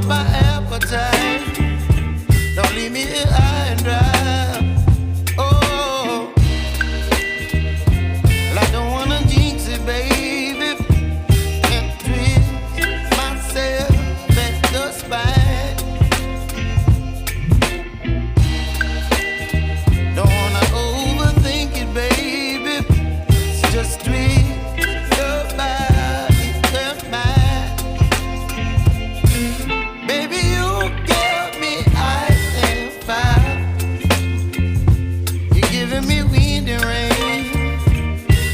up my appetite. Don't leave me here high and dry. Oh, well, I don't wanna jinx it, baby, and twist myself at the spine. Don't wanna overthink it, baby. It's just twist your body and mine. Baby, you give me ice and fire. You're giving me wind and rain.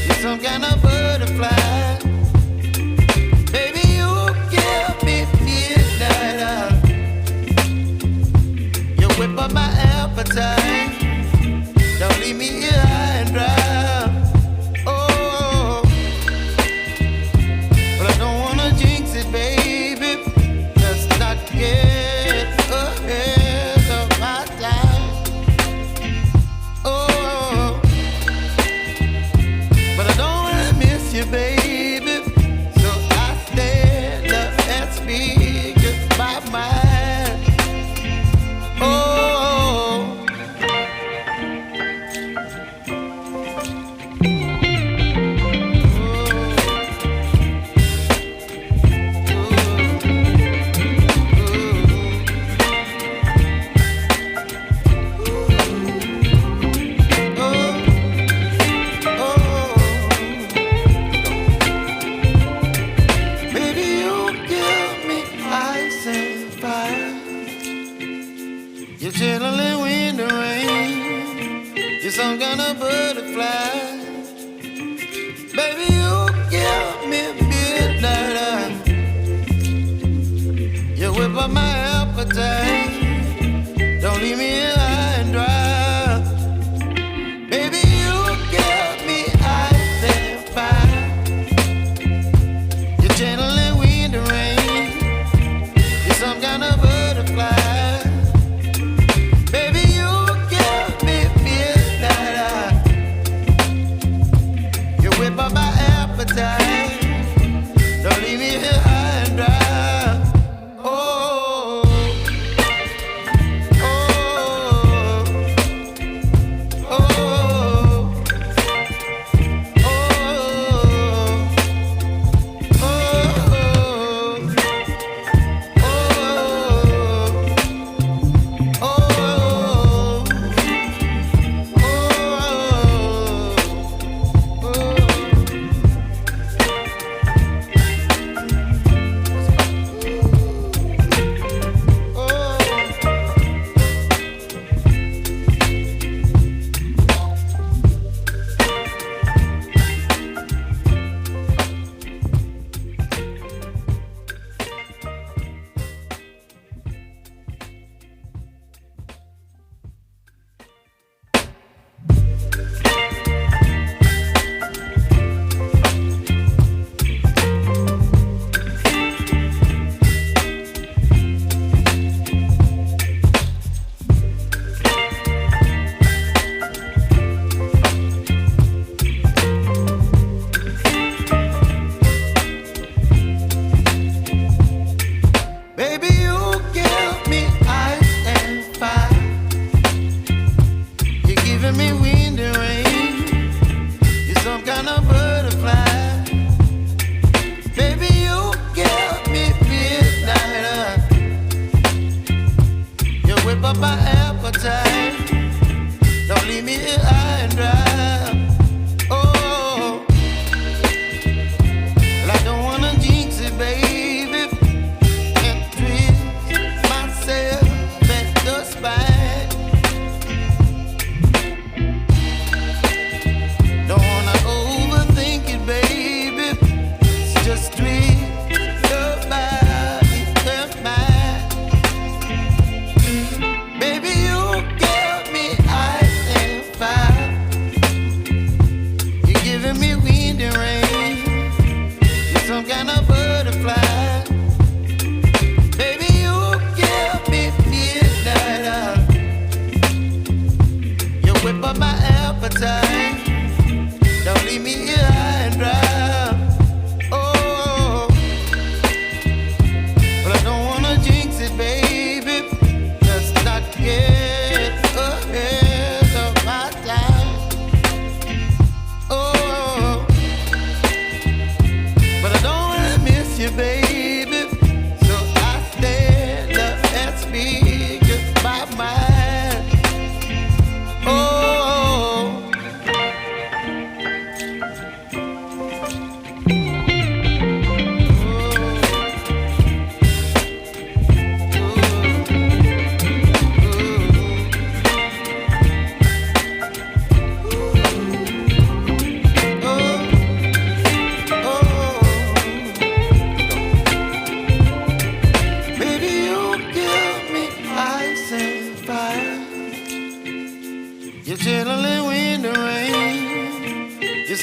You're some kind of butterfly. Baby, you give me midnight. You whip up my appetite. Don't leave me here high and dry. Oh, but I don't wanna jinx it, baby. Let's not get ahead of my time. Oh, but I don't wanna miss you, baby. So I stand up and speak my mind. Oh. You're chilling wind and rain. You're some kind of butterfly. Baby, you give me midnight. You whip up my appetite. Don't leave me here high and dry. Baby, you give me ice and fire. You're channeling wind and rain. You're some kind of butterfly. Whip up my appetite. Don't leave me here high and dry. Oh.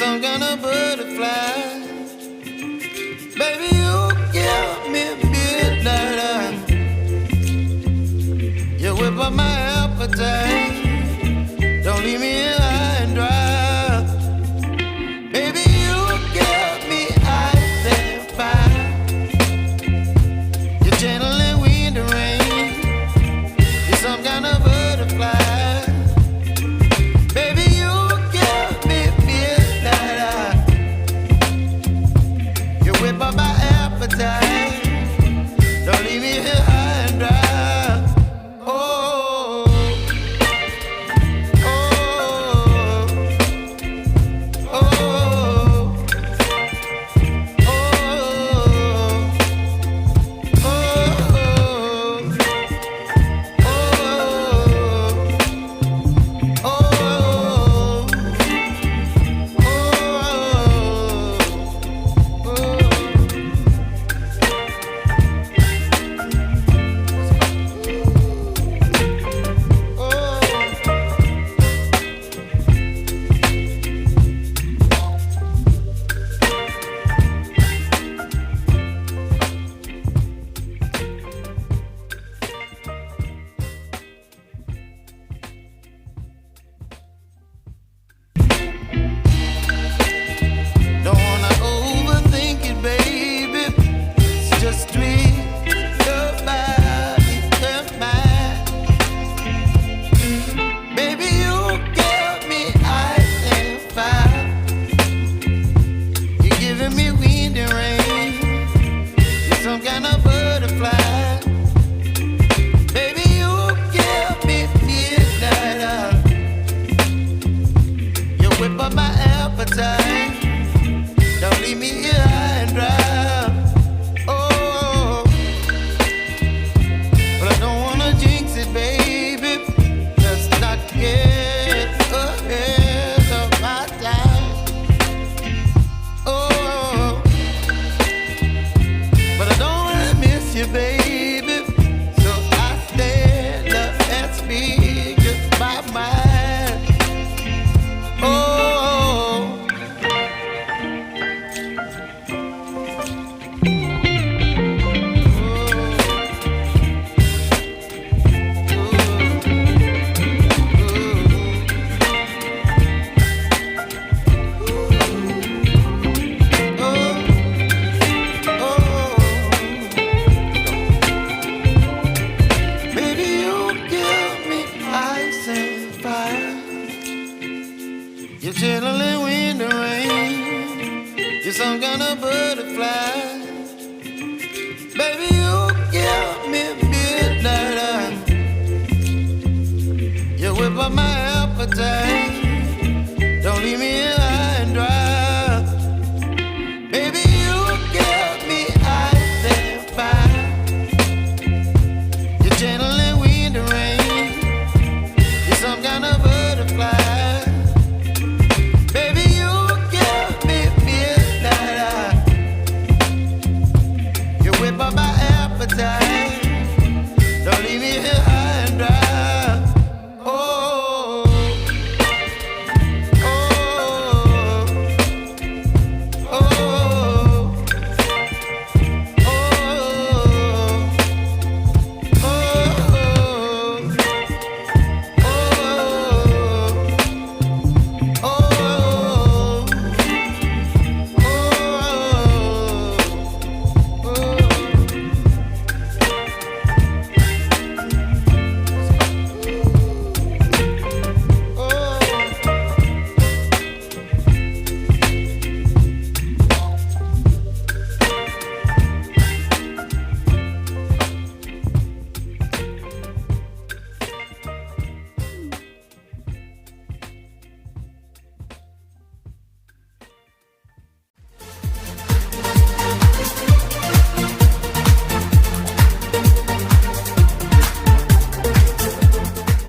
some kind of butterfly. Baby, you give me midnight. You whip up my appetite. Don't leave me here high and dry. Baby, you give me ice and fire. You're channeling wind and rain. You're some kind of butterfly. Baby, you give me midnight. You whip up my appetite. Don't leave me here high and dry. Don't leave me here high and dry. Oh, but I don't wanna jinx it, baby. Let's not get ahead of my time. Oh, but I don't wanna miss you, baby. So I stand up and speak my mind. Oh. You're channeling wind and rain. You're some kind of butterfly. Baby, you give me midnight. You whip up my appetite.